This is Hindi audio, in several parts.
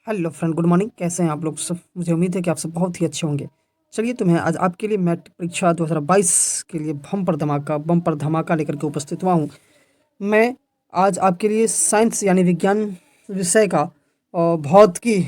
Hello friend, good morning. कैसे हैं आप लोग सब? मुझे उम्मीद है कि आप सब बहुत ही अच्छे होंगे। चलिए, तो मैं आज आपके लिए मैट्रिक परीक्षा 2022 के लिए बम्पर धमाका लेकर के उपस्थित हुआ हूँ। मैं आज आपके लिए साइंस यानी विज्ञान विषय का भौतिकी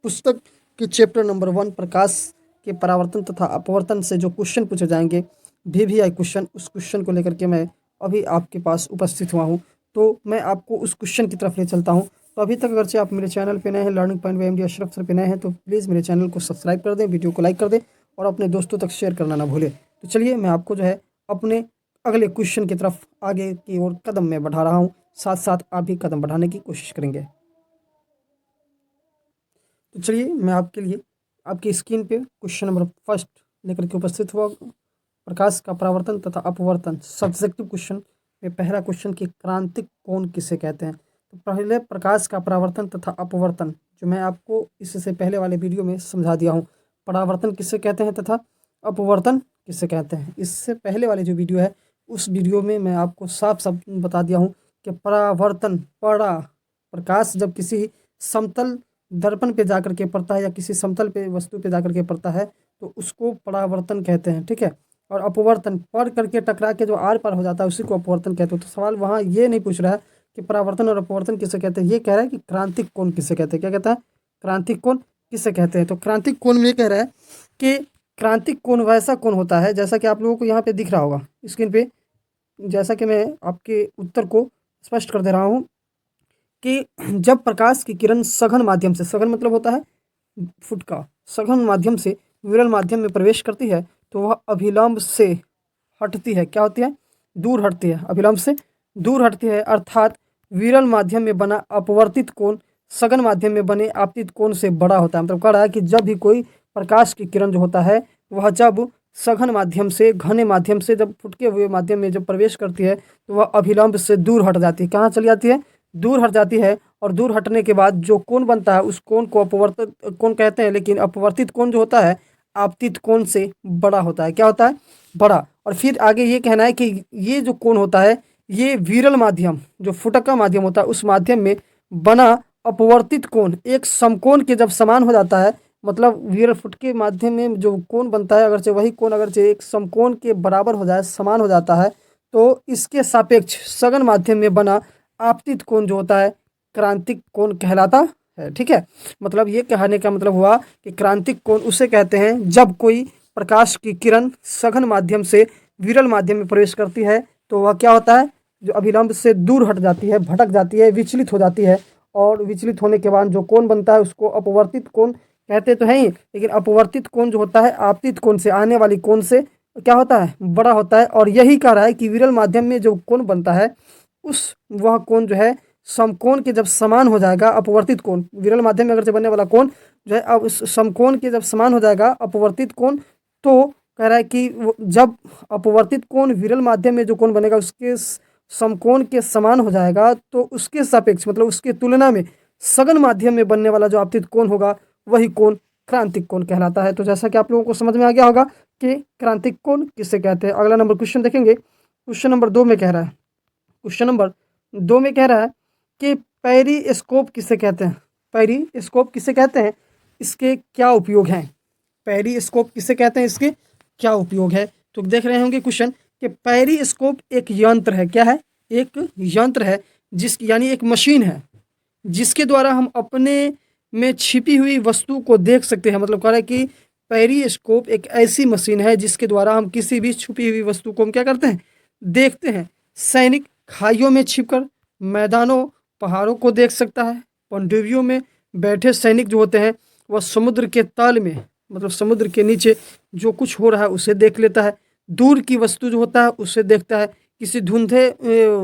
पुस्तक के चैप्टर नंबर 1 प्रकाश के परावर्तन तथा अपवर्तन से जो क्वेश्चन पूछे जाएंगे, वीवीआई क्वेश्चन, उस क्वेश्चन को लेकर के मैं अभी आपके पास उपस्थित हुआ हूँ। तो मैं आपको उस क्वेश्चन की तरफ ले चलता हूँ। तो अभी तक अगरचे आप मेरे चैनल पे नए हैं, learning point by MD Ashraf sir पे नए हैं, तो प्लीज़ मेरे चैनल को सब्सक्राइब कर दें, वीडियो को लाइक कर दें और अपने दोस्तों तक शेयर करना ना भूलें। तो चलिए, मैं आपको जो है अपने अगले क्वेश्चन की तरफ आगे की ओर कदम में बढ़ा रहा हूँ, साथ साथ आप भी कदम बढ़ाने की कोशिश करेंगे। तो चलिए, मैं आपके लिए आपकी स्क्रीन पे क्वेश्चन नंबर फर्स्ट लेकर के उपस्थित हुआ। प्रकाश का परावर्तन तथा अपवर्तन सब्जेक्टिव क्वेश्चन में पहला क्वेश्चन कि क्रांतिक कोण किसे कहते हैं। तो पहले प्रकाश का परावर्तन तथा अपवर्तन, जो मैं आपको इससे पहले वाले वीडियो में समझा दिया हूँ, परावर्तन किसे कहते हैं तथा अपवर्तन किसे कहते हैं। इससे पहले वाले जो वीडियो है, उस वीडियो में मैं आपको साफ साफ बता दिया हूँ कि परावर्तन, प्रकाश जब किसी समतल दर्पण पे जाकर के पड़ता है या किसी समतल पे वस्तु पे जाकर के पड़ता है, तो उसको परावर्तन कहते हैं, ठीक है। और अपवर्तन, पढ़ करके टकरा के जो आर पार हो जाता है उसी को अपवर्तन कहते हैं। तो सवाल वहाँ ये नहीं पूछ रहा है कि परावर्तन और अपवर्तन किसे कहते हैं, ये कह रहा है कि क्रांतिक कोण किसे कहते हैं। क्या कहता है? क्रांतिक कोण किसे कहते हैं। तो क्रांतिक कोण में ये कह रहा है कि क्रांतिक कोण वैसा कोण होता है, जैसा कि आप लोगों को यहाँ पे दिख रहा होगा स्क्रीन पे, जैसा कि मैं आपके उत्तर को स्पष्ट कर दे रहा हूँ कि जब प्रकाश की किरण सघन माध्यम से, सघन मतलब होता है फुट का, सघन माध्यम से विरल माध्यम में प्रवेश करती है, तो वह अभिलंब से हटती है। क्या होती है? दूर हटती है, अभिलंब से दूर हटती है। अर्थात विरल माध्यम में बना अपवर्तित कोण सघन माध्यम में बने आपतित कोण से बड़ा होता है। मतलब कह रहा है कि जब भी कोई प्रकाश की किरण जो होता है, वह जब सघन माध्यम से, घने माध्यम से, जब फुटके हुए माध्यम में जब प्रवेश करती है, तो वह अभिलंब से दूर हट जाती है। कहाँ चली जाती है? दूर हट जाती है। और दूर हटने के बाद जो कोण बनता है, उस कोण को अपवर्तित कोण कहते हैं। लेकिन अपवर्तित कोण जो होता है, आपतित कोण से बड़ा होता है। क्या होता है? बड़ा। और फिर आगे ये कहना है कि ये जो कोण होता है, ये विरल माध्यम, जो फुटक का माध्यम होता है, उस माध्यम में बना अपवर्तित कोण एक समकोण के जब समान हो जाता है, मतलब विरल फुट के माध्यम में जो कोण बनता है, अगरचे वही कोण अगरचे एक समकोण के बराबर हो जाए, समान हो जाता है, तो इसके सापेक्ष सघन माध्यम में बना आपतित कोण जो होता है, क्रांतिक कोण कहलाता है, ठीक है। मतलब ये कहने का मतलब हुआ कि क्रांतिक कोण उसे कहते हैं जब कोई प्रकाश की किरण सघन माध्यम से विरल माध्यम में प्रवेश करती है, तो वह क्या होता है? जो अभिलंब से दूर हट जाती है, भटक जाती है, विचलित हो जाती है। और विचलित होने के बाद जो कोण बनता है, उसको अपवर्तित कोण कहते तो हैं ही, लेकिन अपवर्तित कोण जो होता है, आपतित कोण से, आने वाली कोण से क्या होता है? बड़ा होता है। और यही कह रहा है कि विरल माध्यम में जो कोण बनता है, उस वह कोण जो है समकोण के जब समान हो जाएगा, अपवर्तित कोण, विरल माध्यम में अगर से बनने वाला कोण जो है, अब उस समकोण के जब समान हो जाएगा अपवर्तित कोण, तो कह रहा है कि जब अपवर्तित कोण विरल माध्यम में जो कोण बनेगा उसके समकोण के समान हो जाएगा, तो उसके सापेक्ष, मतलब उसके तुलना में सघन माध्यम में बनने वाला जो आपतित कोण होगा, वही कोण क्रांतिक कोण कहलाता है। तो जैसा कि आप लोगों को समझ में आ गया होगा कि क्रांतिक कोण किसे कहते हैं। अगला नंबर क्वेश्चन देखेंगे। क्वेश्चन नंबर 2 में कह रहा है, क्वेश्चन नंबर 2 में कह रहा है कि पेरिस्कोप किसे कहते हैं। पेरिस्कोप किसे कहते हैं, इसके क्या उपयोग हैं। पेरिस्कोप किसे कहते हैं, इसके क्या उपयोग है। तो देख रहे होंगे क्वेश्चन कि पेरिस्कोप एक यंत्र है। क्या है? एक यंत्र है, यानी एक मशीन है, जिसके द्वारा हम अपने में छिपी हुई वस्तु को देख सकते हैं। मतलब कह रहा है कि पेरिस्कोप एक ऐसी मशीन है जिसके द्वारा हम किसी भी छुपी हुई वस्तु को हम क्या करते हैं? देखते हैं। सैनिक खाइयों में छिपकर मैदानों, पहाड़ों को देख सकता है। पनडुब्बियों में बैठे सैनिक जो होते हैं, वह समुद्र के तल में, मतलब समुद्र के नीचे जो कुछ हो रहा है उसे देख लेता है। दूर की वस्तु जो होता है उसे देखता है। किसी धुंधे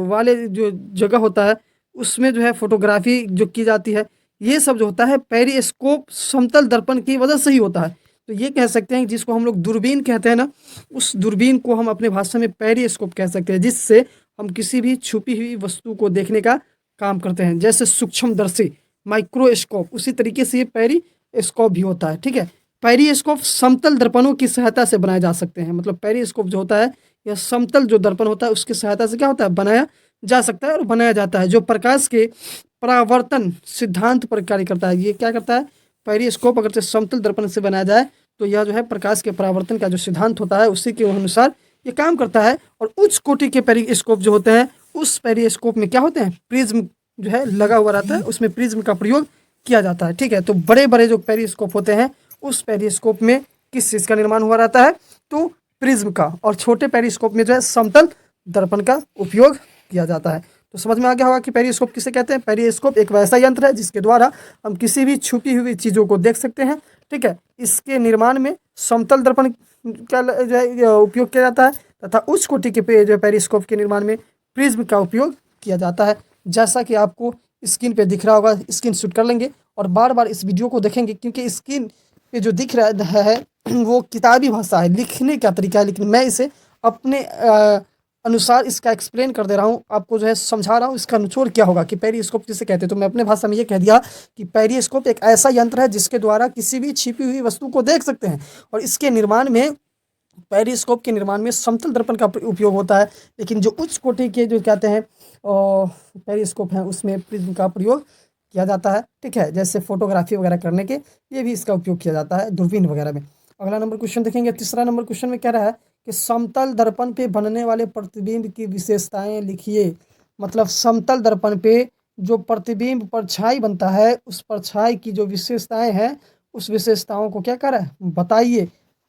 वाले जो जगह होता है, उसमें जो है फोटोग्राफी जो की जाती है, ये सब जो होता है पेरिस्कोप समतल दर्पण की वजह से ही होता है। तो ये कह सकते हैं, जिसको हम लोग दूरबीन कहते हैं ना, उस दूरबीन को हम अपने भाषा में पेरिस्कोप कह सकते हैं, जिससे हम किसी भी छुपी हुई वस्तु को देखने का काम करते हैं। जैसे सूक्ष्मदर्शी, माइक्रोस्कोप, उसी तरीके से ये पेरिस्कोप भी होता है, ठीक है। पेरिस्कोप समतल दर्पणों की सहायता से बनाए जा सकते हैं। मतलब पेरिस्कोप जो होता है, यह समतल जो दर्पण होता है उसकी सहायता से क्या होता है? बनाया जा सकता है और बनाया जाता है। जो प्रकाश के परावर्तन सिद्धांत पर कार्य करता है। ये क्या करता है, पेरिस्कोप अगर से समतल दर्पण से बनाया जाए तो यह जो है प्रकाश के परावर्तन का जो सिद्धांत होता है उसी के अनुसार ये काम करता है। और उच्च कोटि के पेरिस्कोप जो होते हैं उस पेरिस्कोप में क्या होते हैं, प्रिज्म जो है लगा हुआ रहता है, उसमें प्रिज्म का प्रयोग किया जाता है। ठीक है, तो बड़े बड़े जो पेरिस्कोप होते हैं उस पेरिस्कोप में किस चीज़ का निर्माण हुआ रहता है, तो प्रिज्म का। और छोटे पेरिस्कोप में जो है समतल दर्पण का उपयोग किया जाता है। तो समझ में आ गया होगा कि पेरिस्कोप किसे कहते हैं। पेरिस्कोप एक वैसा यंत्र है जिसके द्वारा हम किसी भी छुपी हुई चीज़ों को देख सकते हैं। ठीक है, इसके निर्माण में समतल दर्पण का जो है उपयोग किया जाता है तथा उच्च कोटि के जो पेरिस्कोप के निर्माण में प्रिज्म का उपयोग किया जाता है। जैसा कि आपको स्क्रीन पे दिख रहा होगा, स्क्रीन शूट कर लेंगे और बार बार इस वीडियो को देखेंगे, क्योंकि स्क्रीन पे जो दिख रहा है वो किताबी भाषा है, लिखने का तरीका है, लेकिन मैं इसे अपने अनुसार इसका एक्सप्लेन कर दे रहा हूँ, आपको जो है समझा रहा हूँ इसका निचोड़ क्या होगा कि पेरिस्कोप किसे कहते हैं। तो मैं अपने भाषा में ये कह दिया कि पेरिस्कोप एक ऐसा यंत्र है जिसके द्वारा किसी भी छिपी हुई वस्तु को देख सकते हैं। और इसके निर्माण में, पेरिस्कोप के निर्माण में समतल दर्पण का उपयोग होता है, लेकिन जो उच्च कोटि के जो कहते हैं पेरिस्कोप हैं उसमें प्रिज्म का प्रयोग किया जाता है। ठीक है, जैसे फोटोग्राफी वगैरह करने के लिए भी इसका उपयोग किया जाता है, दूरबीन वगैरह में। अगला नंबर क्वेश्चन देखेंगे। तीसरा नंबर क्वेश्चन में क्या रहा है कि समतल दर्पण पे बनने वाले प्रतिबिंब की विशेषताएं लिखिए। मतलब समतल दर्पण पे जो प्रतिबिंब परछाई बनता है उस परछाई की जो विशेषताएं हैं उस विशेषताओं को क्या कर रहा है, बताइए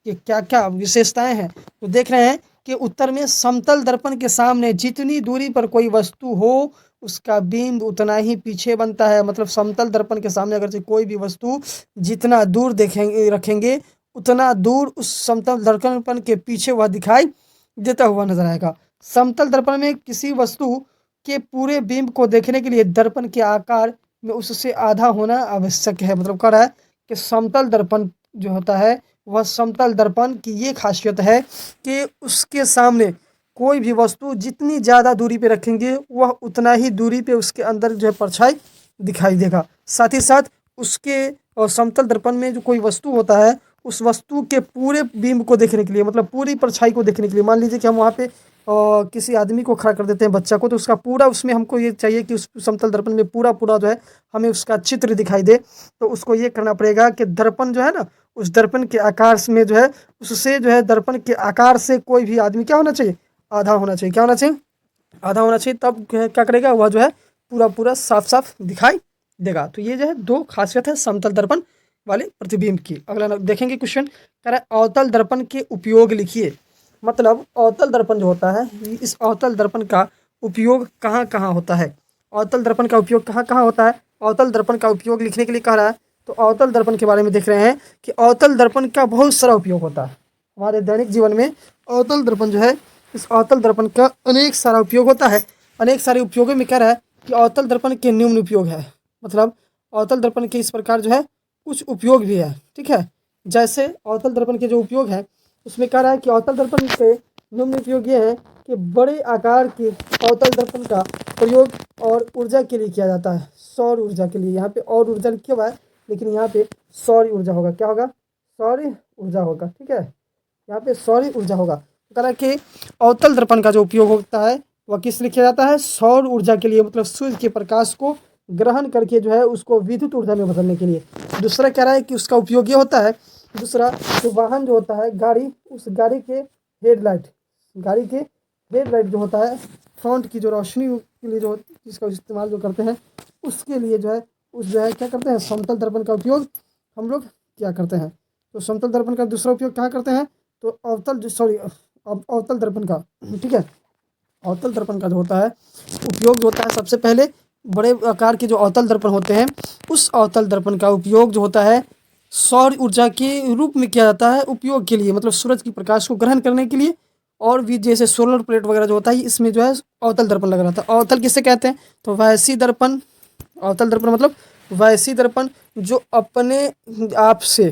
कि क्या क्या विशेषताएं हैं। तो देख रहे हैं कि उत्तर में समतल दर्पण के सामने जितनी दूरी पर कोई वस्तु हो उसका बिंब उतना ही पीछे बनता है। मतलब समतल दर्पण के सामने अगर से कोई भी वस्तु जितना दूर देखेंगे रखेंगे उतना दूर उस समतल दर्पण के पीछे वह दिखाई देता हुआ नजर आएगा। समतल दर्पण में किसी वस्तु के पूरे बिंब को देखने के लिए दर्पण के आकार में उससे आधा होना आवश्यक है। मतलब कह रहा है कि समतल दर्पण जो होता है वह समतल दर्पण की ये खासियत है कि उसके सामने कोई भी वस्तु जितनी ज़्यादा दूरी पे रखेंगे वह उतना ही दूरी पे उसके अंदर जो है परछाई दिखाई देगा। साथ ही साथ उसके समतल दर्पण में जो कोई वस्तु होता है उस वस्तु के पूरे बिंब को देखने के लिए, मतलब पूरी परछाई को देखने के लिए, मान लीजिए कि हम वहाँ पे किसी आदमी को खड़ा कर देते हैं, बच्चा को, तो उसका पूरा उसमें हमको ये चाहिए कि उस समतल दर्पण में पूरा पूरा जो है हमें उसका चित्र दिखाई दे। तो उसको ये करना पड़ेगा कि दर्पण जो है ना उस दर्पण के आकार में जो है उससे जो है दर्पण के आकार से कोई भी आदमी क्या होना चाहिए, आधा होना चाहिए। क्या होना चाहिए, आधा होना चाहिए। तब क्या करेगा वह जो है पूरा पूरा साफ साफ दिखाई देगा। तो ये जो है दो खासियत है समतल दर्पण वाले प्रतिबिंब की। अगला देखेंगे क्वेश्चन कह रहा है अवतल दर्पण के उपयोग लिखिए। मतलब अवतल दर्पण जो होता है इस अवतल दर्पण का उपयोग कहाँ कहाँ होता है, अवतल दर्पण का उपयोग कहाँ कहाँ होता है। अवतल दर्पण का उपयोग लिखने के लिए कह रहा है। तो अवतल दर्पण के बारे में देख रहे हैं कि अवतल दर्पण का बहुत सारा उपयोग होता है हमारे दैनिक जीवन में। अवतल दर्पण जो है इस अवतल दर्पण का अनेक सारा उपयोग होता है। अनेक सारे उपयोगों में कह रहा है कि अवतल दर्पण के निम्न उपयोग है। मतलब अवतल दर्पण के इस प्रकार जो है कुछ उपयोग भी है। ठीक है, जैसे अवतल दर्पण के जो उपयोग है उसमें कह रहा है कि अवतल दर्पण के निम्न उपयोग ये है कि बड़े आकार के अवतल दर्पण का प्रयोग और ऊर्जा के लिए किया जाता है, सौर ऊर्जा के लिए। यहाँ पे और ऊर्जा लिखा हुआ है लेकिन यहाँ पे सौर ऊर्जा होगा। क्या होगा, सौर ऊर्जा होगा। ठीक है, यहाँ पे सौर ऊर्जा होगा। कह रहा है कि अवतल दर्पण का जो उपयोग होता है वह किस लिए किया जाता है, सौर ऊर्जा के लिए। मतलब सूर्य के प्रकाश को ग्रहण करके जो है उसको विद्युत ऊर्जा में बदलने के लिए। दूसरा कह रहा है कि उसका उपयोग ये होता है, दूसरा जो वाहन जो होता है गाड़ी, उस गाड़ी के हेडलाइट, गाड़ी के हेडलाइट जो होता है फ्रंट की जो रोशनी के लिए जो जिसका इस्तेमाल जो करते हैं उसके लिए जो है उस जो है क्या करते हैं, समतल दर्पण का उपयोग हम लोग क्या करते हैं। तो समतल दर्पण का दूसरा उपयोग कहाँ करते हैं, तो अवतल दर्पण का। ठीक है, अवतल दर्पण का जो होता है उपयोग जो होता है सबसे पहले बड़े आकार के जो अवतल दर्पण होते हैं उस अवतल दर्पण का उपयोग जो होता है सौर ऊर्जा के रूप में किया जाता है उपयोग के लिए। मतलब सूरज की प्रकाश को ग्रहण करने के लिए। और भी जैसे सोलर प्लेट वगैरह जो होता है इसमें जो है अवतल दर्पण लगा रहता है। अवतल किसे कहते हैं, तो वैसी दर्पण, अवतल दर्पण मतलब वैसी दर्पण जो अपने आप से,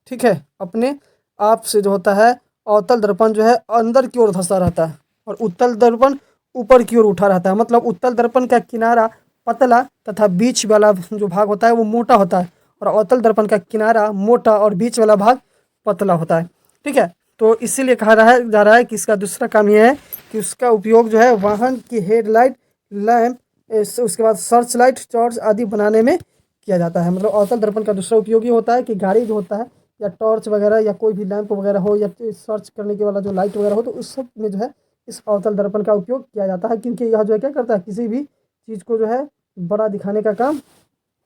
ठीक है, अपने आप से जो होता है अवतल दर्पण जो है अंदर की ओर धंसा रहता है और उत्तल दर्पण ऊपर की ओर उठा रहता है। मतलब उत्तल दर्पण का किनारा पतला तथा बीच वाला जो भाग होता है वो मोटा होता है और अवतल दर्पण का किनारा मोटा और बीच वाला भाग पतला होता है। ठीक है, तो इसीलिए कहा जा रहा है कि इसका दूसरा काम यह है कि उसका उपयोग जो है वाहन की हेडलाइट, लैंप उसके बाद सर्च लाइट, टॉर्च आदि बनाने में किया जाता है। मतलब अवतल दर्पण का दूसरा उपयोगी होता है कि गाड़ी जो होता है या टॉर्च वगैरह या कोई भी लैंप वगैरह हो या सर्च करने के वाला जो लाइट वगैरह हो, तो उस सब में जो है इस अवतल दर्पण का उपयोग किया जाता है, क्योंकि यह जो है क्या करता है, किसी भी चीज़ को जो है बड़ा दिखाने का काम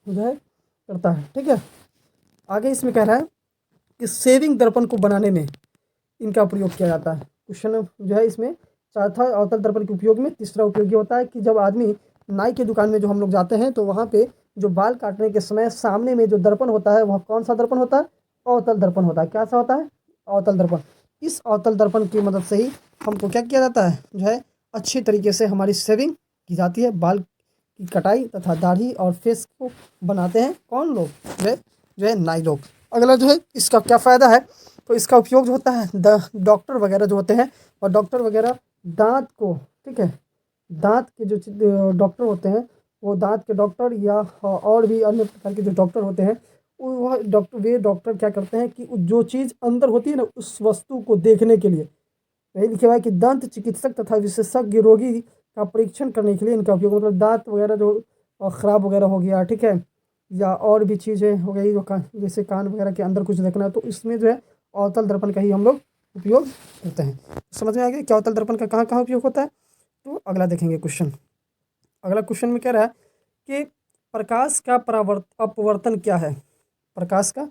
जो है करता है। ठीक है, आगे इसमें कह रहा है कि सेविंग दर्पण को बनाने में इनका प्रयोग किया जाता है। क्वेश्चन जो है इसमें चौथा अवतल दर्पण के उपयोग में तीसरा उपयोगी होता है कि जब आदमी नाई की दुकान में जो हम लोग जाते हैं तो वहाँ पे जो बाल काटने के समय सामने में जो दर्पण होता है वह कौन सा दर्पण होता है, अवतल दर्पण होता है। क्या सा होता है, अवतल दर्पण। इस अवतल दर्पण की मदद से ही हमको क्या किया जाता है, जो है अच्छी तरीके से हमारी सेविंग की जाती है, बाल की कटाई तथा दाढ़ी और फेस को बनाते हैं कौन लोग, जो है नाई लोग। अगला जो है इसका क्या फ़ायदा है, तो इसका उपयोग जो होता है डॉक्टर वगैरह जो होते हैं, और डॉक्टर वगैरह दांत को, ठीक है, दांत के जो डॉक्टर होते हैं वो दांत के डॉक्टर या और भी अन्य प्रकार के जो डॉक्टर होते हैं वे डॉक्टर क्या करते हैं कि जो चीज़ अंदर होती है ना उस वस्तु को देखने के लिए, यही लिखा हुआ है कि दंत चिकित्सक तथा विशेषज्ञ रोगी का परीक्षण करने के लिए इनका उपयोग, मतलब दांत वगैरह जो ख़राब वगैरह हो गया, ठीक है, या और भी चीज़ें हो गई जो जैसे कान वगैरह के अंदर कुछ देखना है, तो इसमें जो है अवतल दर्पण का ही हम लोग उपयोग करते हैं। समझ में आ गया कि अवतल दर्पण का कहाँ कहाँ उपयोग होता है। तो अगला देखेंगे क्वेश्चन। अगला क्वेश्चन में कह रहा है कि प्रकाश का अपवर्तन क्या है, प्रकाश का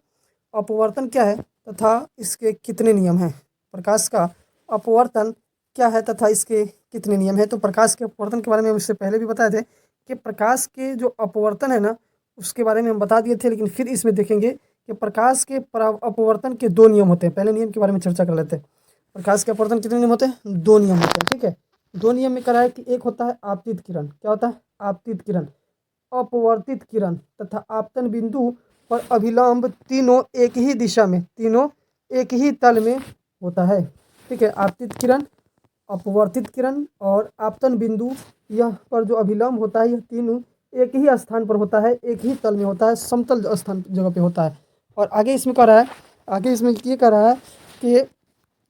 अपवर्तन क्या है तथा इसके कितने नियम हैं। प्रकाश का अपवर्तन क्या है तथा इसके कितने नियम हैं। तो प्रकाश के अपवर्तन के बारे में हम इससे पहले भी बताए थे कि प्रकाश के जो अपवर्तन है ना उसके बारे में हम बता दिए थे, लेकिन फिर इसमें देखेंगे कि प्रकाश के अपवर्तन के दो नियम होते हैं। पहले नियम के बारे में चर्चा कर लेते हैं। प्रकाश के अपवर्तन कितने नियम होते हैं, दो नियम होते हैं। ठीक है, दो नियम में करा है कि एक होता है आपतित किरण, क्या होता है, आपतित किरण, अपवर्तित किरण तथा आपतन बिंदु पर अभिलंब, तीनों एक ही दिशा में, तीनों एक ही तल में होता है। ठीक है, आपतित किरण, अपवर्तित किरण और आपतन बिंदु, यह पर जो अभिलंब होता है यह तीनों एक ही स्थान पर होता है, एक ही तल में होता है, समतल स्थान जगह पे होता है। और आगे इसमें कह रहा है, आगे इसमें ये कह रहा है कि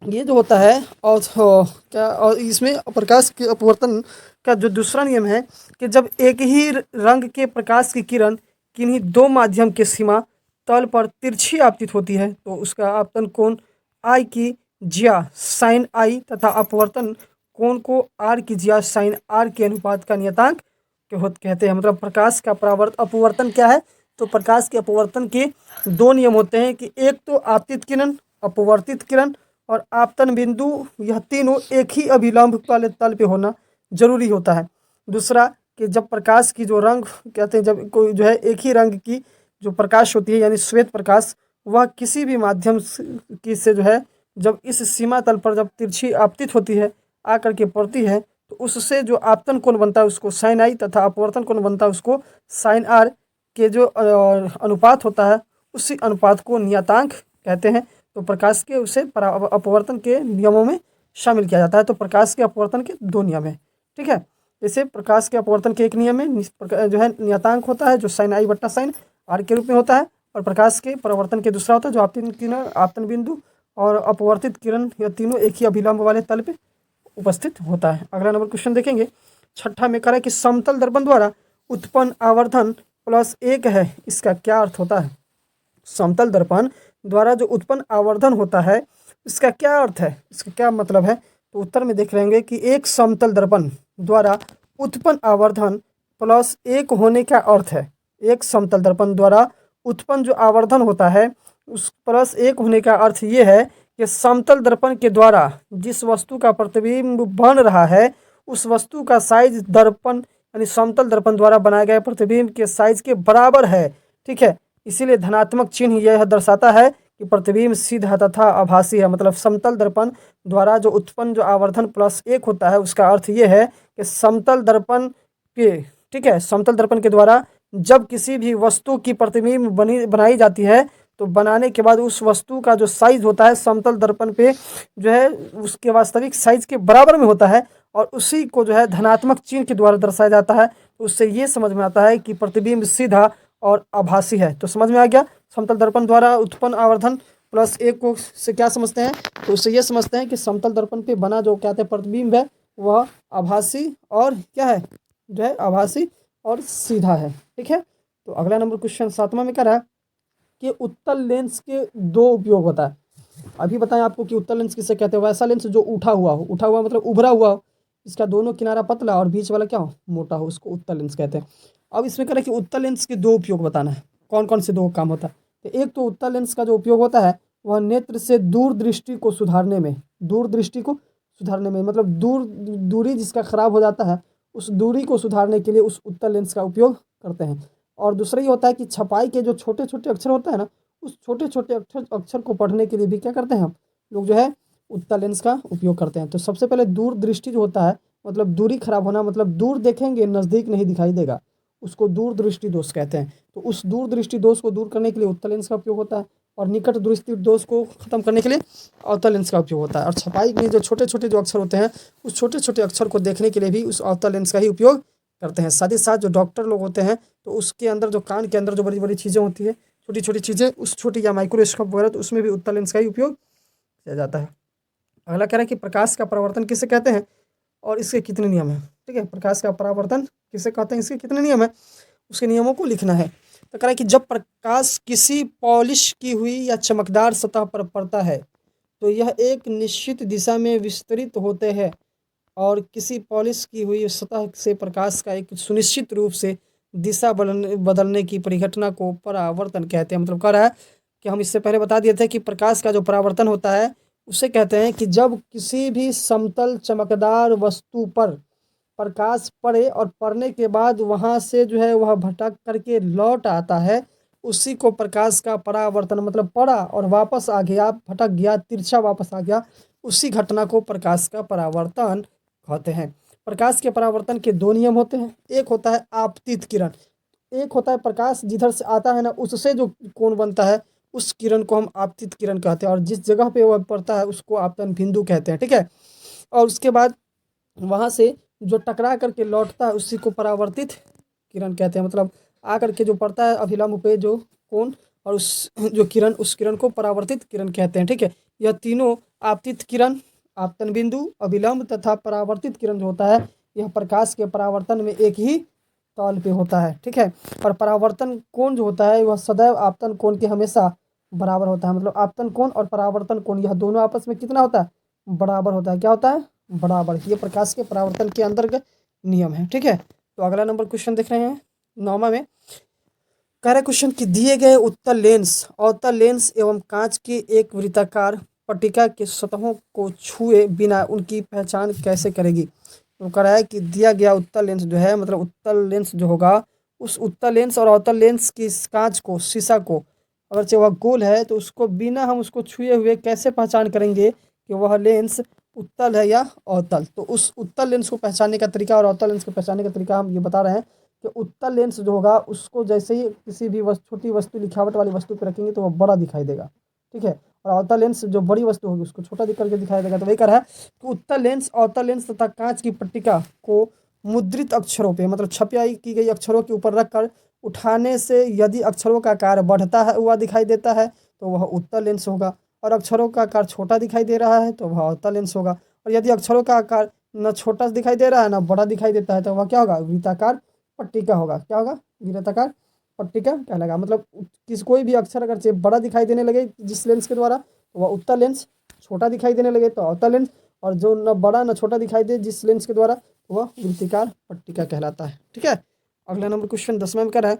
ये जो होता है और क्या, और इसमें प्रकाश के अपवर्तन का जो दूसरा नियम है कि जब एक ही रंग के प्रकाश की किरण किन्हीं दो माध्यम के सीमा तल पर तिरछी आपतित होती है तो उसका आपतन कोण आई की ज्या साइन आई तथा अपवर्तन कोण को आर की ज्या साइन आर के अनुपात का नियतांक कहते हैं। मतलब प्रकाश का अपवर्तन क्या है, तो प्रकाश के अपवर्तन के दो नियम होते हैं कि एक तो आपतित किरण, अपवर्तित किरण और आपतन बिंदु, यह तीनों एक ही अभिलंब वाले तल पे होना जरूरी होता है। दूसरा कि जब प्रकाश की जो रंग कहते हैं, जब कोई जो है एक ही रंग की जो प्रकाश होती है यानी श्वेत प्रकाश, वह किसी भी माध्यम की से जो है जब इस सीमा तल पर जब तिरछी आपतित होती है आकर के पड़ती है तो उससे जो आपतन कोण बनता है उसको साइन आई तथा अपवर्तन कोण बनता है उसको साइन आर के जो अनुपात होता है उसी अनुपात को नियतांक कहते हैं। तो प्रकाश के उसे अपवर्तन के नियमों में शामिल किया जाता है। तो प्रकाश के अपवर्तन के दो नियम हैं। ठीक है, जैसे प्रकाश के अपवर्तन के एक नियम में जो है नियतांक होता है जो साइन आई बट्टा साइन आर के रूप में होता है, और प्रकाश के परावर्तन के दूसरा होता है जो आपतन किरण, आपतन बिंदु और अपवर्तित किरण, यह तीनों एक ही अभिलंब वाले तल पे उपस्थित होता है। अगला नंबर क्वेश्चन देखेंगे, छठा में करा कि समतल दर्पण द्वारा उत्पन्न आवर्धन प्लस एक है, इसका क्या अर्थ होता है। समतल दर्पण द्वारा जो उत्पन्न आवर्धन होता है इसका क्या अर्थ है, इसका क्या मतलब है। तो उत्तर में देख लेंगे कि एक समतल दर्पण द्वारा उत्पन्न आवर्धन प्लस एक होने का अर्थ है, एक समतल दर्पण द्वारा उत्पन्न जो आवर्धन होता है उस प्लस एक होने का अर्थ ये है कि समतल दर्पण के द्वारा जिस वस्तु का प्रतिबिंब बन रहा है उस वस्तु का साइज दर्पण यानी समतल दर्पण द्वारा बनाए गए प्रतिबिंब के साइज के बराबर है। ठीक है, इसीलिए धनात्मक चिन्ह यह दर्शाता है कि प्रतिबिंब सीधा तथा आभासी है। मतलब समतल दर्पण द्वारा जो उत्पन्न जो आवर्धन प्लस एक होता है उसका अर्थ ये है कि समतल दर्पण के, ठीक है, समतल दर्पण के द्वारा जब किसी भी वस्तु की प्रतिबिंब बनाई जाती है तो बनाने के बाद उस वस्तु का जो साइज होता है समतल दर्पण पे जो है उसके वास्तविक साइज के बराबर में होता है और उसी को जो है धनात्मक चिन्ह के द्वारा दर्शाया जाता है। तो उससे ये समझ में आता है कि प्रतिबिंब सीधा और आभासी है। तो समझ में आ गया, समतल दर्पण द्वारा उत्पन्न आवर्धन प्लस एक को से क्या समझते हैं, तो उससे ये समझते हैं कि समतल दर्पण पे बना जो कहते हैं प्रतिबिंब है वह आभासी और क्या है, जो है आभासी और सीधा है। ठीक है, तो अगला नंबर क्वेश्चन 7वां में क्या रहा कि उत्तल लेंस के दो उपयोग होता है। अभी बताएं आपको कि उत्तल लेंस किसे कहते हैं। वैसा लेंस जो उठा हुआ हो, उठा हुआ मतलब उभरा हुआ हो, इसका दोनों किनारा पतला और बीच वाला क्या हो, मोटा हो, उसको उत्तल लेंस कहते हैं। अब इसमें कह रहा है कि उत्तल लेंस के दो उपयोग बताना है, कौन कौन से दो काम होता है। तो एक तो उत्तल लेंस का जो उपयोग होता है वह नेत्र से दूर दृष्टि को सुधारने में, दूर दृष्टि को सुधारने में मतलब दूरी जिसका खराब हो जाता है उस दूरी को सुधारने के लिए उस उत्तल लेंस का उपयोग करते हैं। और दूसरा ये होता है कि छपाई के जो छोटे छोटे अक्षर होता है ना, उस छोटे छोटे अक्षर अक्षर को पढ़ने के लिए भी क्या करते हैं हम लोग जो है उत्तल लेंस का उपयोग करते हैं। तो सबसे पहले दूर दृष्टि जो होता है मतलब दूरी खराब होना, मतलब दूर देखेंगे नज़दीक नहीं दिखाई देगा, उसको दूर दृष्टि दोष कहते हैं। तो उस दूर दृष्टि दोष को दूर करने के लिए उत्तल लेंस का उपयोग होता है, और निकट दृष्टि दोष को खत्म करने के लिए अवतल लेंस का उपयोग होता है। और छपाई में जो छोटे छोटे जो अक्षर होते हैं उस छोटे छोटे अक्षर को देखने के लिए भी उस अवतल लेंस का ही उपयोग करते हैं। साथ ही साथ जो डॉक्टर लोग होते हैं तो उसके अंदर जो कान के अंदर जो बड़ी बड़ी चीज़ें होती है, छोटी छोटी चीज़ें, उस छोटी या माइक्रोस्कोप वगैरह, तो उसमें भी उत्तल लेंस का ही उपयोग किया जाता है। अगला कह रहा है कि प्रकाश का परावर्तन किसे कहते हैं और इसके कितने नियम हैं। ठीक है, प्रकाश का परावर्तन किसे कहते हैं, इसके कितने नियम है, उसके नियमों को लिखना है। तो कह रहा है कि जब प्रकाश किसी पॉलिश की हुई या चमकदार सतह पर पड़ता है तो यह एक निश्चित दिशा में विस्तरित होते हैं, और किसी पॉलिश की हुई सतह से प्रकाश का एक सुनिश्चित रूप से दिशा बदलने की परिघटना को परावर्तन कहते हैं। मतलब कह रहा है कि हम इससे पहले बता दिए थे कि प्रकाश का जो परावर्तन होता है उसे कहते हैं कि जब किसी भी समतल चमकदार वस्तु पर प्रकाश पड़े और पड़ने के बाद वहाँ से जो है वह भटक करके लौट आता है, उसी को प्रकाश का परावर्तन, मतलब पड़ा और वापस आ गया, भटक गया, तिरछा वापस आ गया, उसी घटना को प्रकाश का परावर्तन कहते हैं। प्रकाश के परावर्तन के दो नियम होते हैं, एक होता है आपतित किरण, एक होता है प्रकाश जिधर से आता है ना उससे जो कोण बनता है उस किरण को हम आपतित किरण कहते हैं, और जिस जगह पे वह पड़ता है उसको आपतन बिंदु कहते हैं। ठीक है, और उसके बाद वहाँ से जो टकरा करके लौटता है उसी को परावर्तित किरण कहते हैं। मतलब आकर के जो पड़ता है अभिलंब पे जो कोण और उस जो किरण, उस किरण को परावर्तित किरण कहते हैं। ठीक है, यह तीनों आपतित किरण, आपतन बिंदु, अभिलंब तथा परावर्तित किरण जो होता है यह प्रकाश के परावर्तन में एक ही तौल पे होता है। ठीक है, और परावर्तन कोण जो होता है वह सदैव आपतन कोण के हमेशा बराबर होता है। मतलब आपतन कोण और परावर्तन कोण यह दोनों आपस में कितना होता है, बराबर होता है। क्या होता है, बराबर। ये प्रकाश के परावर्तन के अंतर्गत नियम है। ठीक है, तो अगला नंबर क्वेश्चन देख रहे हैं 9वां में। कह रहा क्वेश्चन कि दिए गए उत्तल लेंस, अवतल लेंस एवं कांच की एक वृत्ताकार पट्टिका के सतहों को छुए बिना उनकी पहचान कैसे करेगी। तो कह रहा है कि दिया गया उत्तल लेंस जो है, मतलब उत्तल लेंस जो होगा उस उत्तल लेंस और अवतल लेंस की कांच को, शीशा को, अगर चाहे वह गोल है तो उसको बिना हम उसको छुए हुए कैसे पहचान करेंगे कि वह लेंस उत्तल है या अवतल। तो उस उत्तल लेंस को पहचानने का तरीका और अवतल लेंस को पहचानने का तरीका हम ये बता रहे हैं कि उत्तल लेंस जो होगा उसको जैसे ही किसी भी छोटी वस्तु, लिखावट वाली वस्तु पर रखेंगे तो वह बड़ा दिखाई देगा। ठीक है, और अवतल लेंस जो बड़ी वस्तु होगी उसको छोटा दिख करके दिखाई देगा। तो वही कह रहा है कि उत्तल लेंस, अवतल लेंस तथा कांच की पट्टिका को मुद्रित अक्षरों पे, मतलब छपाई की गई अक्षरों के ऊपर रखकर उठाने से यदि अक्षरों का आकार बढ़ता है हुआ दिखाई देता है तो वह उत्तल लेंस होगा, और अक्षरों का आकार छोटा दिखाई दे रहा है तो वह अवतल लेंस होगा। और यदि अक्षरों का आकार न छोटा दिखाई दे रहा है ना बड़ा दिखाई देता है तो वह क्या होगा, वृत्ताकार पट्टिका होगा। क्या होगा, वृत्ताकार पट्टिका कहलाएगा। मतलब कोई भी अक्षर अगर से बड़ा दिखाई देने लगे जिस लेंस के द्वारा तो वह उत्तल लेंस, छोटा दिखाई देने लगे तो अवतल लेंस, और जो न बड़ा न छोटा दिखाई दे जिस लेंस के द्वारा तो वह वृत्ताकार पट्टिका कहलाता है। ठीक है, अगला नंबर क्वेश्चन 10वां में क्या है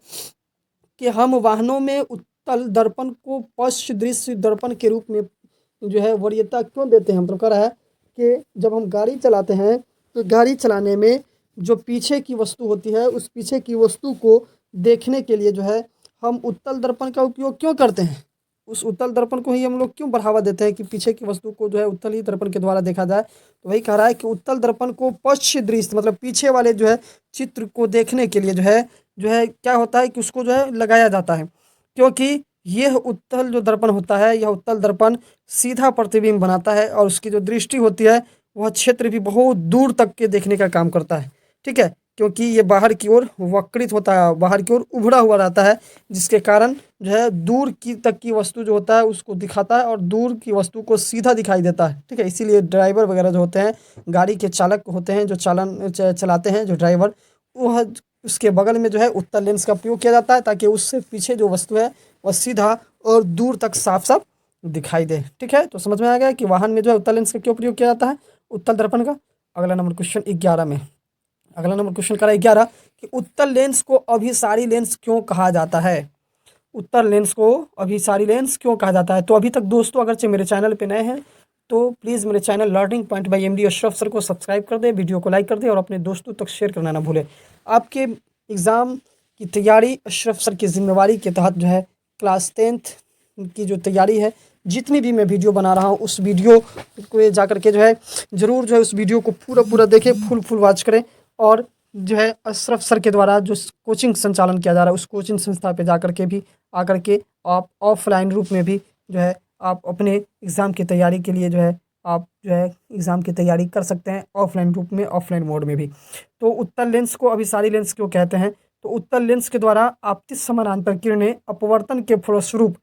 कि हम वाहनों में उत्तल दर्पण को पश्च दृश्य दर्पण के रूप में जो है वरीयता क्यों देते हैं। मतलब कह रहा है कि जब हम गाड़ी चलाते हैं तो गाड़ी चलाने में जो पीछे की वस्तु होती है उस पीछे की वस्तु को देखने के लिए जो है हम उत्तल दर्पण का उपयोग क्यों करते हैं, उस उत्तल दर्पण को ही हम लोग क्यों बढ़ावा देते हैं कि पीछे की वस्तु को जो है उत्तल ही दर्पण के द्वारा देखा जाए। तो वही कह रहा है कि उत्तल दर्पण को पश्च दृश्य मतलब पीछे वाले जो है चित्र को देखने के लिए जो है क्या होता है कि उसको जो है लगाया जाता है, क्योंकि यह उत्तल जो दर्पण होता है यह उत्तल दर्पण सीधा प्रतिबिंब बनाता है और उसकी जो दृष्टि होती है वह क्षेत्र भी बहुत दूर तक के देखने का काम करता है। ठीक है, क्योंकि ये बाहर की ओर वक्रित होता है, बाहर की ओर उभड़ा हुआ रहता है, जिसके कारण जो है दूर की तक की वस्तु जो होता है उसको दिखाता है और दूर की वस्तु को सीधा दिखाई देता है। ठीक है, इसीलिए ड्राइवर वगैरह जो होते हैं, गाड़ी के चालक होते हैं जो चलाते हैं जो ड्राइवर, वह उसके बगल में जो है उत्तल लेंस का प्रयोग किया जाता है, ताकि उससे पीछे जो वस्तु है वह सीधा और दूर तक साफ साफ दिखाई दे। ठीक है, तो समझ में आ गया कि वाहन में जो है उत्तल लेंस का क्यों प्रयोग किया जाता है, उत्तल दर्पण का। अगला नंबर क्वेश्चन 11 में, अगला नंबर क्वेश्चन करा 11 कि उत्तल लेंस को अभिसारी लेंस क्यों कहा जाता है। उत्तल लेंस को अभिसारी लेंस क्यों कहा जाता है। तो अभी तक दोस्तों अगरचे मेरे चैनल पे नए हैं तो प्लीज़ मेरे channel learning point by MD Ashraf sir को सब्सक्राइब कर दें, वीडियो को लाइक कर दें और अपने दोस्तों तक शेयर करना ना भूलें। आपके एग्ज़ाम की तैयारी अशरफ सर की जिम्मेवारी के तहत जो है क्लास 10th की जो तैयारी है, जितनी भी मैं वीडियो बना रहा हूँ उस वीडियो को जा करके जो है ज़रूर जो है उस वीडियो को पूरा देखें, फुल वॉच करें। और जो है अशरफ सर के द्वारा जो कोचिंग संचालन किया जा रहा है उस कोचिंग संस्था पे जा करके भी आकर के आप ऑफलाइन रूप में भी जो है आप अपने एग्ज़ाम की तैयारी के लिए जो है आप जो है एग्ज़ाम की तैयारी कर सकते हैं ऑफलाइन रूप में, ऑफलाइन मोड में भी। तो उत्तल लेंस को अभिसारी लेंस क्यों कहते हैं। तो उत्तल लेंस के द्वारा आपतित समानांतर किरणें अपवर्तन के फलस्वरूप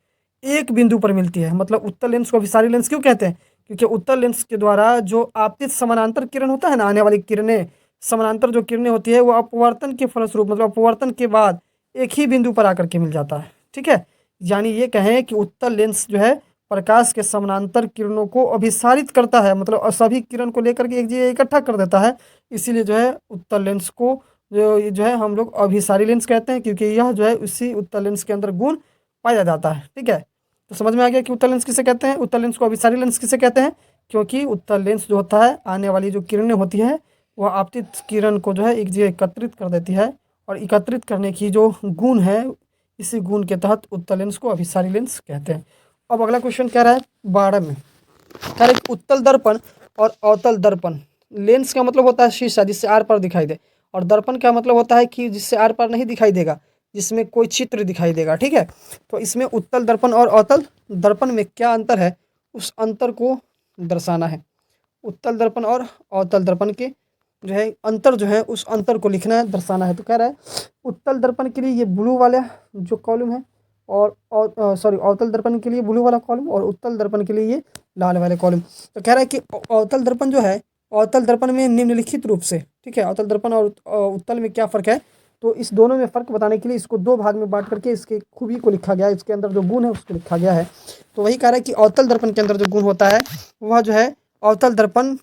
एक बिंदु पर मिलती है। मतलब उत्तल लेंस को अभिसारी लेंस क्यों कहते हैं, क्योंकि उत्तल लेंस के द्वारा जो आपतित समानांतर किरण होता है ना, आने वाली किरणें, समानांतर जो किरणें होती है वो अपवर्तन के फलस्वरूप मतलब अपवर्तन के बाद एक ही बिंदु पर आकर के मिल जाता है। ठीक है, यानी ये कहें कि उत्तल लेंस जो है प्रकाश के समानांतर किरणों को अभिसारित करता है, मतलब सभी किरण को लेकर के एक जगह इकट्ठा कर देता है। इसीलिए जो है उत्तल लेंस को जो है हम लोग अभिसारी लेंस कहते हैं, क्योंकि यह जो है उसी उत्तल लेंस के अंदर गुण पाया जाता है। ठीक है, तो समझ में आ गया कि उत्तल लेंस किसे कहते हैं, उत्तल लेंस को अभिसारी लेंस किसे कहते हैं। क्योंकि उत्तल लेंस जो होता है आने वाली जो किरणें होती है वह आपतित किरण को जो है एक जगह एकत्रित कर देती है, और एकत्रित करने की जो गुण है इसी गुण के तहत उत्तल लेंस को अभिसारी लेंस कहते हैं। अब अगला क्वेश्चन कह रहा है 12 में, कह रहा है कि उत्तल दर्पण और अवतल दर्पण। लेंस का मतलब होता है शीशा जिससे आर पार दिखाई दे, और दर्पण का मतलब होता है कि जिससे आर पार नहीं दिखाई देगा, जिसमें कोई चित्र दिखाई देगा। ठीक है, तो इसमें उत्तल दर्पण और अवतल दर्पण में क्या अंतर है उस अंतर को दर्शाना है। उत्तल दर्पण और अवतल दर्पण के जो है अंतर जो है उस अंतर को लिखना है, दर्शाना है। तो कह रहा है उत्तल दर्पण के लिए ये ब्लू वाला जो कॉलम है और सॉरी अवतल दर्पण के लिए ब्लू वाला कॉलम और उत्तल दर्पण के लिए ये लाल वाले कॉलम। तो कह रहा है कि अवतल दर्पण जो है अवतल दर्पण में निम्नलिखित रूप से, ठीक है, अवतल दर्पण और उत्तल में क्या फ़र्क है। तो इस दोनों में फ़र्क बताने के लिए इसको दो भाग में बांट करके इसकी खूबी को लिखा गया है, इसके अंदर जो गुण है उसको लिखा गया है। तो वही कह रहा है कि अवतल दर्पण के अंदर जो गुण होता है वह जो है अवतल दर्पण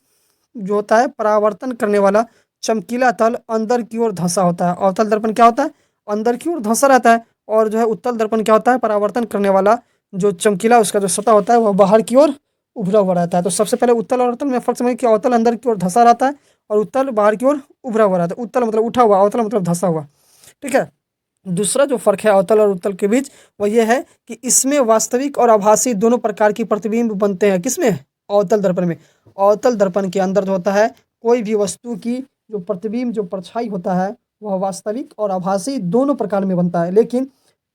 जो होता है परावर्तन करने वाला चमकीला तल अंदर की ओर धंसा होता है। अवतल दर्पण क्या होता है, अंदर की ओर धंसा रहता है, और जो है उत्तल दर्पण क्या होता है, परावर्तन करने वाला जो चमकीला उसका जो सतह होता है वह बाहर की ओर उभरा हुआ रहता है। तो सबसे पहले उत्तल और अवतल में फर्क समझिए कि अवतल अंदर की ओर धंसा रहता है और उत्तल बाहर की ओर उभरा हुआ रहता है। उत्तल मतलब उठा हुआ, अवतल मतलब धंसा हुआ। ठीक है, दूसरा जो फर्क है अवतल और उत्तल के बीच वह यह है कि इसमें वास्तविक और आभासी दोनों प्रकार की प्रतिबिंब बनते हैं। किसमें, अवतल दर्पण में। अवतल दर्पण के अंदर जो होता है कोई भी वस्तु की जो प्रतिबिंब जो परछाई होता है वह वास्तविक और आभासी दोनों प्रकार में बनता है, लेकिन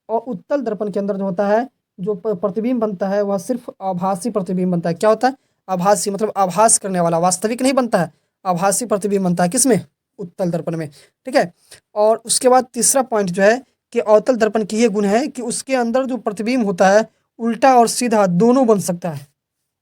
उत्तल दर्पण के अंदर जो होता है जो प्रतिबिंब बनता है वह सिर्फ आभासी प्रतिबिंब बनता है। क्या होता है, आभासी मतलब आभास करने वाला, वास्तविक नहीं बनता है, आभासी प्रतिबिंब बनता है। किसमें, उत्तल दर्पण में। ठीक है, और उसके बाद तीसरा पॉइंट जो है कि अवतल दर्पण की ये गुण है कि उसके अंदर जो प्रतिबिंब होता है उल्टा और सीधा दोनों बन सकता है।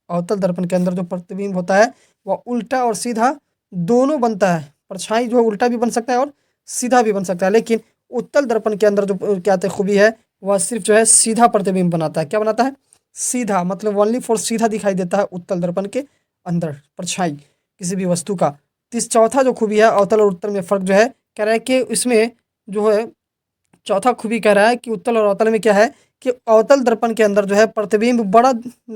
अवतल दर्पण के अंदर जो प्रतिबिंब होता है वह उल्टा और सीधा दोनों बनता है। परछाई जो है उल्टा भी बन सकता है और सीधा भी बन सकता है, लेकिन उत्तल दर्पण के अंदर जो क्या खूबी है वह सिर्फ जो है सीधा प्रतिबिंब बनाता है। क्या बनाता है, सीधा, मतलब ओनली फॉर सीधा दिखाई देता है उत्तल दर्पण के अंदर परछाई किसी भी वस्तु का। चौथा जो खूबी है अवतल और उत्तल में फ़र्क जो है कह रहा है कि इसमें जो है चौथा खूबी कह रहा है कि उत्तल और अवतल में क्या है कि अवतल दर्पण के अंदर जो है प्रतिबिंब बड़ा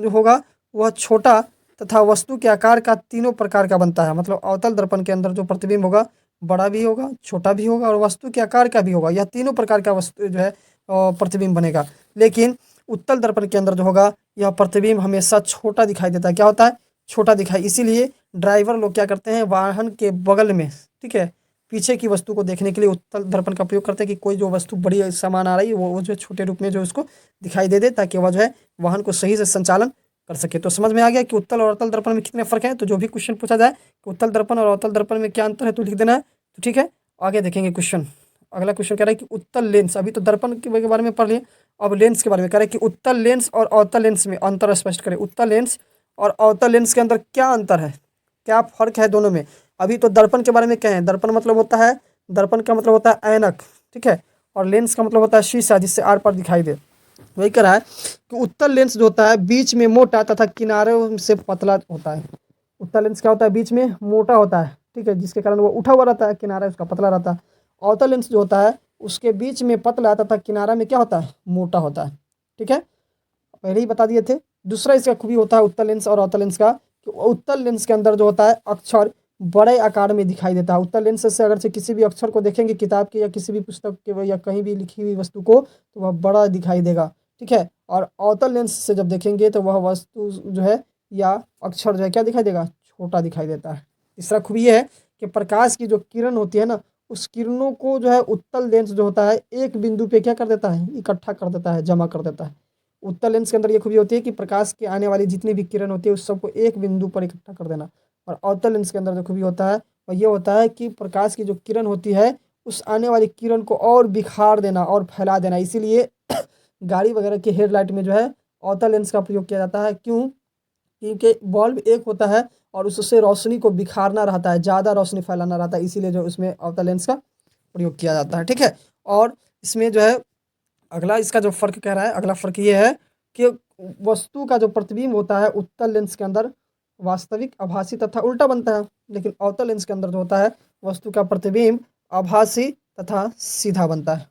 होगा, वह छोटा तथा वस्तु के आकार का तीनों प्रकार का बनता है। मतलब अवतल दर्पण के अंदर जो प्रतिबिंब होगा बड़ा भी होगा, छोटा भी होगा और वस्तु के आकार का भी होगा। यह तीनों प्रकार का वस्तु जो है प्रतिबिंब बनेगा। लेकिन उत्तल दर्पण के अंदर जो होगा यह प्रतिबिंब हमेशा छोटा दिखाई देता है। क्या होता है, छोटा दिखाई। इसीलिए ड्राइवर लोग क्या करते हैं वाहन के बगल में, ठीक है, पीछे की वस्तु को देखने के लिए उत्तल दर्पण का प्रयोग करते हैं कि कोई जो वस्तु बड़ी सामान आ रही है वो जो छोटे रूप में जो उसको दिखाई दे दे, ताकि वह जो है वाहन को सही से संचालन कर सके। तो समझ में आ गया कि उत्तल और अवतल दर्पण में कितने फ़र्क हैं। तो जो भी क्वेश्चन पूछा जाए कि उत्तल दर्पण और अवतल दर्पण में क्या अंतर है तो लिख देना है। तो ठीक है, आगे देखेंगे क्वेश्चन। अगला क्वेश्चन कह रहा है कि उत्तल लेंस, अभी तो दर्पण के बारे में पढ़ लिए, अब लेंस के बारे में कह रहा है कि उत्तल लेंस और अवतल लेंस में अंतर स्पष्ट करें। उत्तल लेंस और अवतल लेंस के अंदर क्या अंतर है, क्या फ़र्क है दोनों में। अभी तो दर्पण के बारे में कहें, दर्पण मतलब होता है दर्पण का मतलब होता है ऐनक, ठीक है, और लेंस का मतलब होता है शीशा जिससे आर पार दिखाई दे। वही कह रहा है कि उत्तल लेंस जो होता है बीच में मोटा तथा किनारों से पतला होता है। उत्तल लेंस क्या होता है, बीच में मोटा होता है, ठीक है, जिसके कारण वो उठा हुआ रहता है, किनारा उसका पतला रहता है। अवतल लेंस जो होता है उसके बीच में पतला तथा किनारा में क्या होता है, मोटा होता है, ठीक है, पहले ही बता दिए थे। दूसरा इसका खूबी होता है उत्तल लेंस और अवतल लेंस का, कि उत्तल लेंस के अंदर जो होता है अक्षर बड़े आकार में दिखाई देता है। उत्तल लेंस से अगर से किसी भी अक्षर को देखेंगे किताब के या किसी भी पुस्तक के या कहीं भी लिखी हुई वस्तु को, तो वह बड़ा दिखाई देगा, ठीक है। और अवतल लेंस से जब देखेंगे तो वह वस्तु जो है या अक्षर जो है क्या दिखाई देगा, छोटा दिखाई देता है। तीसरा खूबी ये है कि प्रकाश की जो किरण होती है ना, उस किरणों को जो है उत्तल लेंस जो होता है एक बिंदु पे क्या कर देता है, इकट्ठा कर देता है, जमा कर देता है। उत्तल लेंस के अंदर ये खूबी होती है कि प्रकाश के आने वाली जितनी भी किरण होती है उस सबको एक बिंदु पर इकट्ठा कर देना। और अवतल लेंस के अंदर जो खूबी होता है वह ये होता है कि प्रकाश की जो किरण होती है उस आने वाली किरण को और बिखार देना और फैला देना। इसीलिए गाड़ी वगैरह के हेडलाइट में जो है अवतल लेंस का प्रयोग किया जाता है। क्यों? क्योंकि बल्ब एक होता है और उससे रोशनी को बिखारना रहता है, ज़्यादा रोशनी फैलाना रहता है, इसीलिए जो उसमें अवतल लेंस का प्रयोग किया जाता है, ठीक है। और इसमें जो है अगला इसका जो फ़र्क कह रहा है, अगला फ़र्क ये है कि वस्तु का जो प्रतिबिंब होता है उत्तल लेंस के अंदर वास्तविक, आभासी तथा उल्टा बनता है, लेकिन अवतल लेंस के अंदर जो होता है वस्तु का प्रतिबिंब आभासी तथा सीधा बनता है।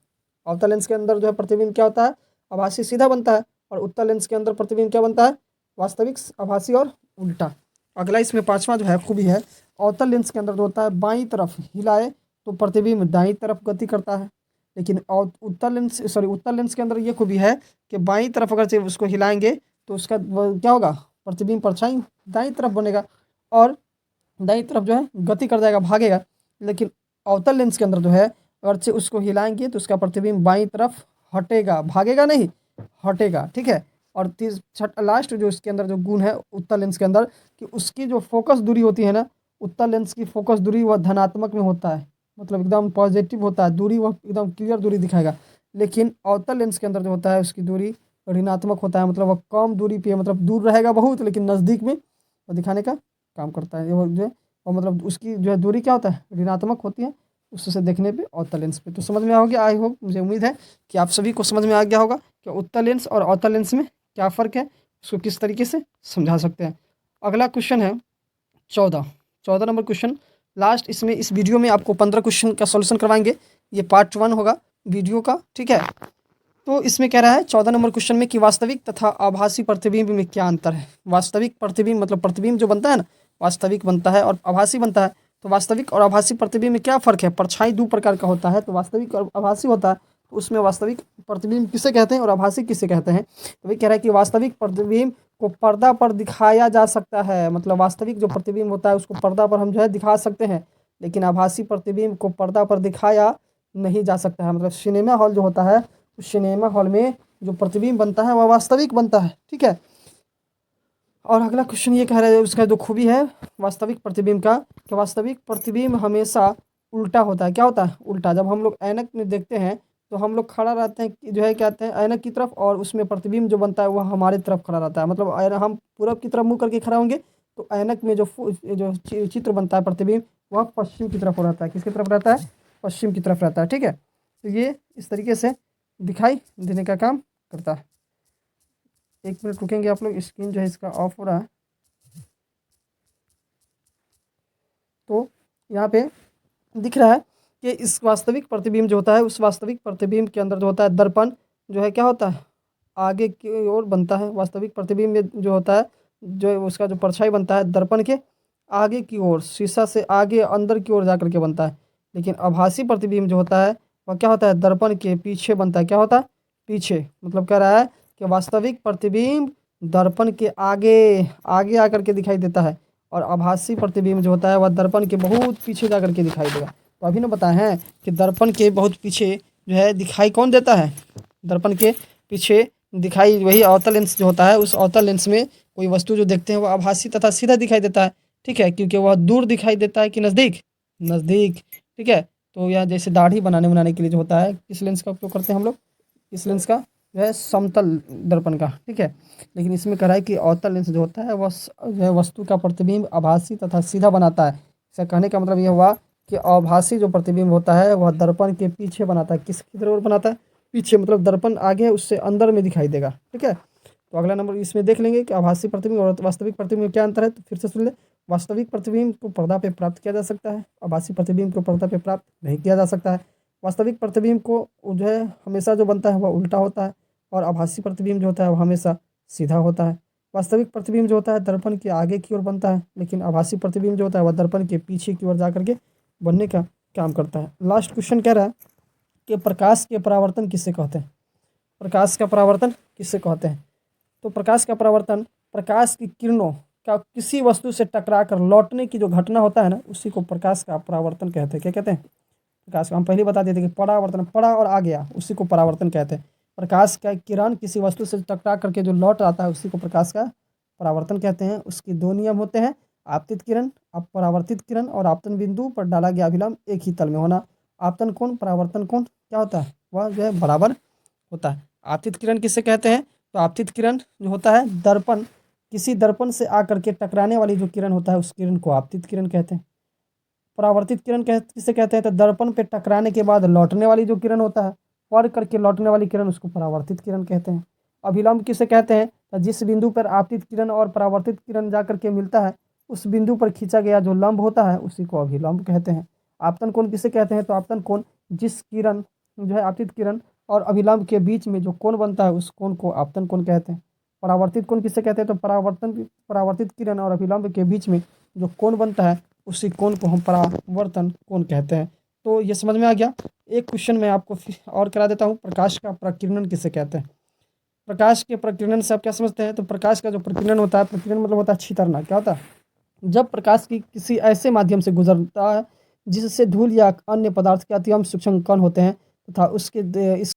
अवतल लेंस के अंदर जो है प्रतिबिंब क्या होता है, आभासी सीधा बनता है, और उत्तल लेंस के अंदर प्रतिबिंब क्या बनता है, वास्तविक, आभासी और उल्टा। अगला इसमें पांचवा जो है खूबी है, अवतल लेंस के अंदर जो होता है बाईं तरफ हिलाए तो प्रतिबिंब दाईं तरफ गति करता है, लेकिन उत्तल लेंस के अंदर ये खूबी है कि बाईं तरफ अगर से उसको हिलाएंगे तो उसका क्या होगा, प्रतिबिंब परछाई दाईं तरफ बनेगा और दाईं तरफ जो है गति कर जाएगा, भागेगा। लेकिन अवतल लेंस के अंदर जो है अगर से उसको हिलाएंगे तो उसका प्रतिबिंब बाईं तरफ हटेगा, भागेगा नहीं, हटेगा, ठीक है। और लास्ट जो इसके अंदर जो गुण है उत्तल लेंस के अंदर, कि उसकी जो फोकस दूरी होती है ना, उत्तल लेंस की फोकस दूरी वह धनात्मक में होता है, मतलब एकदम पॉजिटिव होता है, दूरी वह एकदम क्लियर दूरी दिखाएगा। लेकिन अवतल लेंस के अंदर जो होता है उसकी दूरी ऋणात्मक होता है, मतलब वह कम दूरी पे, मतलब दूर रहेगा बहुत लेकिन नज़दीक में वो दिखाने का काम करता है। वो जो है और मतलब उसकी जो है दूरी क्या होता है, ऋणात्मक होती है उससे देखने पे अवतल लेंस पे। तो समझ में आ गया, आई होप, मुझे उम्मीद है कि आप सभी को समझ में आ गया होगा कि उत्तल लेंस और अवतल लेंस में क्या फ़र्क है, उसको किस तरीके से समझा सकते हैं। अगला क्वेश्चन है 14 नंबर क्वेश्चन, लास्ट। इसमें इस वीडियो में आपको 15 क्वेश्चन का सॉल्यूशन करवाएंगे, ये पार्ट 1 होगा वीडियो का, ठीक है। तो इसमें कह रहा है 14 नंबर क्वेश्चन में कि वास्तविक तथा आभासी प्रतिबिंब में क्या अंतर है। वास्तविक प्रतिबिंब मतलब प्रतिबिंब जो बनता है ना, वास्तविक बनता है और आभासी बनता है। तो वास्तविक और आभासी प्रतिबिंब में क्या फ़र्क है, परछाई दो प्रकार का होता है, तो वास्तविक और आभासी होता है। तो उसमें वास्तविक प्रतिबिंब किसे कहते हैं और आभासी किसे कहते हैं, तो वही कह रहा है कि वास्तविक प्रतिबिंब को पर्दा पर दिखाया जा सकता है, मतलब वास्तविक जो प्रतिबिंब होता है उसको पर्दा पर हम जो है दिखा सकते हैं, लेकिन आभासी प्रतिबिंब को पर्दा पर दिखाया नहीं जा सकता है। मतलब सिनेमा हॉल जो होता है उस सिनेमा हॉल में जो प्रतिबिंब बनता है वह वास्तविक बनता है, ठीक है। और अगला क्वेश्चन ये कह रहा है उसका जो खूबी है वास्तविक प्रतिबिंब का, कि वास्तविक प्रतिबिंब हमेशा उल्टा होता है। क्या होता है, उल्टा। जब हम लोग ऐनक में देखते हैं तो हम लोग खड़ा रहते हैं जो है क्या कहते हैं, ऐनक की तरफ, और उसमें प्रतिबिंब जो बनता है वह हमारे तरफ खड़ा रहता है। मतलब हम पूरब की तरफ मुँह करके खड़ा होंगे तो ऐनक में जो चित्र बनता है प्रतिबिंब वह पश्चिम की तरफ हो रहता है। किसकी तरफ रहता है, पश्चिम की तरफ रहता है, ठीक है। तो ये इस तरीके से दिखाई देने का काम करता है। एक मिनट रुकेंगे आप लोग, स्क्रीन जो है इसका ऑफ हो रहा है। तो यहाँ पे दिख रहा है कि इस वास्तविक प्रतिबिंब जो होता है उस वास्तविक प्रतिबिंब के अंदर जो होता है दर्पण जो है क्या होता है, आगे की ओर बनता है। वास्तविक प्रतिबिंब में जो होता है जो उसका जो परछाई बनता है दर्पण के आगे की ओर, शीशा से आगे अंदर की ओर जा करके बनता है। लेकिन आभासी प्रतिबिंब जो होता है वह क्या होता है, दर्पण के पीछे बनता है। क्या होता है, पीछे। मतलब कह रहा है कि वास्तविक प्रतिबिंब दर्पण के आगे आगे आकर के दिखाई देता है, और आभासी प्रतिबिंब जो होता है वह दर्पण के बहुत पीछे जा करके दिखाई देगा। तो अभी ना बताए हैं कि दर्पण के बहुत पीछे जो है दिखाई कौन देता है, दर्पण के पीछे दिखाई वही अवतल लेंस जो होता है। उस अवतल लेंस में कोई वस्तु जो देखते हैं वो आभासी तथा सीधा दिखाई देता है, ठीक है, क्योंकि वह दूर दिखाई देता है कि नज़दीक, नज़दीक, ठीक है। तो यह जैसे दाढ़ी बनाने के लिए जो होता है किस लेंस का उपयोग करते हैं हम लोग, इस लेंस का जो है समतल दर्पण का, ठीक है। लेकिन इसमें कह रहा है कि अवतल लेंस जो होता है वह जो है वस्तु का प्रतिबिंब आभासी तथा सीधा बनाता है। इसका कहने का मतलब यह हुआ कि आभासी जो प्रतिबिंब होता है वह दर्पण के पीछे बनाता है। किसकी तरफ बनाता है? पीछे, मतलब दर्पण आगे है उससे अंदर में दिखाई देगा। ठीक है, तो अगला नंबर इसमें देख लेंगे कि आभासी प्रतिबिंब और वास्तविक प्रतिबिंब में क्या अंतर है। तो फिर से सुन ले, वास्तविक प्रतिबिंब को पर्दा पे प्राप्त किया जा सकता है, आभासी प्रतिबिंब को पर्दा पे प्राप्त नहीं किया जा सकता है। वास्तविक प्रतिबिंब को जो है हमेशा जो बनता है वह उल्टा होता है, और आभासी प्रतिबिंब जो होता है वह हमेशा सीधा होता है। वास्तविक प्रतिबिंब जो होता है दर्पण के आगे की ओर बनता है, लेकिन आभासी प्रतिबिंब जो होता है वह दर्पण के पीछे की ओर जा करके बनने का काम करता है। लास्ट क्वेश्चन कह रहा है कि प्रकाश के परावर्तन किससे कहते हैं? प्रकाश का परावर्तन किससे कहते हैं? तो प्रकाश का परावर्तन प्रकाश की किरणों का किसी वस्तु से टकरा कर लौटने की जो घटना होता है ना, उसी को प्रकाश का परावर्तन कहते हैं। क्या कहते हैं? प्रकाश का। हम पहले बता देते कि परावर्तन, पड़ा और आ गया, उसी को परावर्तन कहते हैं। प्रकाश का किरण किसी वस्तु से टकरा करके जो लौट आता है उसी को प्रकाश का परावर्तन कहते हैं। उसके दो नियम होते हैं, आपतित किरण, परावर्तित किरण, और आपतन बिंदु पर डाला गया अभिलंब एक ही तल में होना। आपतन कोण, परावर्तन कोण क्या होता है? वह जो है बराबर होता है। आपतित किरण किसे कहते हैं? तो आपतित किरण जो होता है दर्पण, किसी दर्पण से आकर के टकराने वाली जो किरण होता है उस किरण को आपतित किरण कहते हैं। परावर्तित किरण किसे कहते हैं? तो दर्पण पे टकराने के बाद लौटने वाली जो किरण होता है, पढ़ करके लौटने वाली किरण, उसको परावर्तित किरण कहते हैं। अभिलंब किसे कहते हैं? तो जिस बिंदु पर आपतित किरण और परावर्तित किरण जाकर के मिलता है उस बिंदु पर खींचा गया जो लंब होता है उसी को अभिलंब कहते हैं। आपतन कोण किसे कहते हैं? तो आपतन कोण जिस किरण जो है आपतित किरण और अभिलंब के बीच में जो कोण बनता है उस कोण को आपतन कोण कहते हैं। परावर्तित कोण किसे कहते हैं? तो परावर्तित किरण और अभिलंब के बीच में जो कोण बनता है उसी कोण को हम परावर्तन कोण कहते हैं। तो ये समझ में आ गया। एक क्वेश्चन मैं आपको फिर और करा देता हूँ, प्रकाश का प्रकीर्णन किसे कहते हैं? प्रकाश के प्रकीर्णन से आप क्या समझते हैं? तो प्रकाश का जो प्रकीर्णन होता है, प्रकीर्णन मतलब होता है छितरना। क्या होता है? जब प्रकाश की किसी ऐसे माध्यम से गुजरता है जिससे धूल या अन्य पदार्थ के अति सूक्ष्म कण होते हैं तथा उसके